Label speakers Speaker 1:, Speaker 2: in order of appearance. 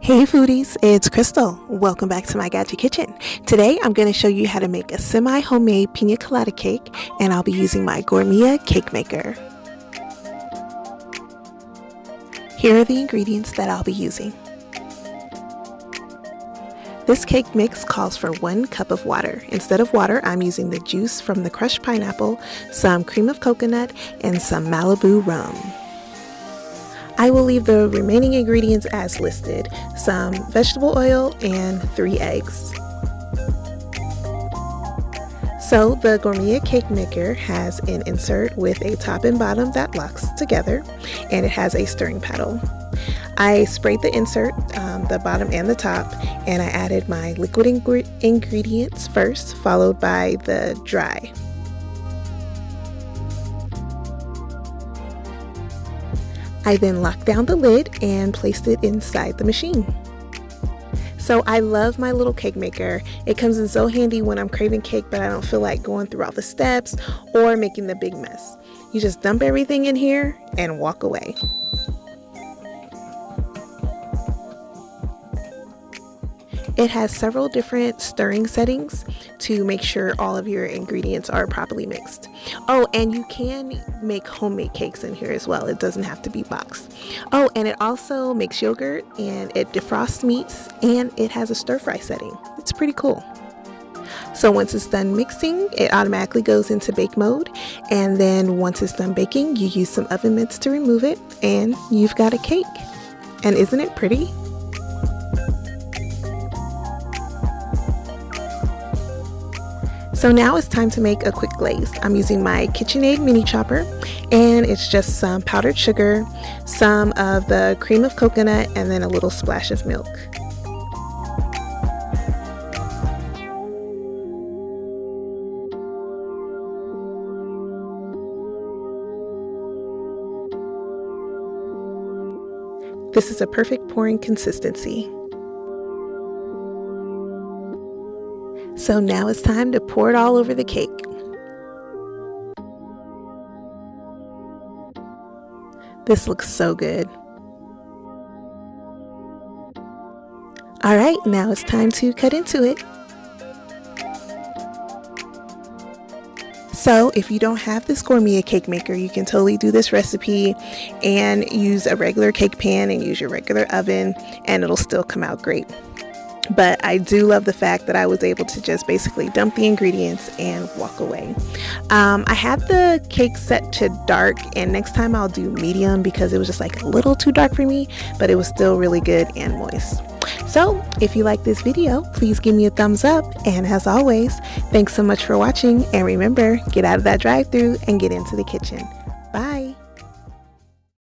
Speaker 1: Hey foodies, it's Crystal. Welcome back to my Gadget Kitchen. Today I'm going to show you how to make a semi-homemade Pina Colada cake, and I'll be using my Gourmia cake maker. Here are the ingredients that I'll be using. This cake mix calls for 1 cup of water. Instead of water, I'm using the juice from the crushed pineapple, some cream of coconut, and some Malibu rum. I will leave the remaining ingredients as listed, some vegetable oil and 3 eggs. So the Gourmia cake maker has an insert with a top and bottom that locks together, and it has a stirring paddle. I sprayed the insert, the bottom and the top, and I added my liquid ingredients first, followed by the dry. I then locked down the lid and placed it inside the machine. So I love my little cake maker. It comes in so handy when I'm craving cake but I don't feel like going through all the steps or making the big mess. You just dump everything in here and walk away. It has several different stirring settings to make sure all of your ingredients are properly mixed. Oh, and you can make homemade cakes in here as well. It doesn't have to be boxed. Oh, and it also makes yogurt, and it defrosts meats, and it has a stir-fry setting. It's pretty cool. So once it's done mixing, it automatically goes into bake mode, and then once it's done baking, you use some oven mitts to remove it, and you've got a cake. And isn't it pretty? So now it's time to make a quick glaze. I'm using my KitchenAid mini chopper, and it's just some powdered sugar, some of the cream of coconut, and then a little splash of milk. This is a perfect pouring consistency. So now it's time to pour it all over the cake. This looks so good. All right, now it's time to cut into it. So if you don't have this Gourmia cake maker, you can totally do this recipe and use a regular cake pan and use your regular oven, and it'll still come out great. But I do love the fact that I was able to just basically dump the ingredients and walk away. I had the cake set to dark, and next time I'll do medium because it was just like a little too dark for me, but it was still really good and moist. So if you like this video, please give me a thumbs up, and as always, thanks so much for watching, and remember, get out of that drive-thru and get into the kitchen.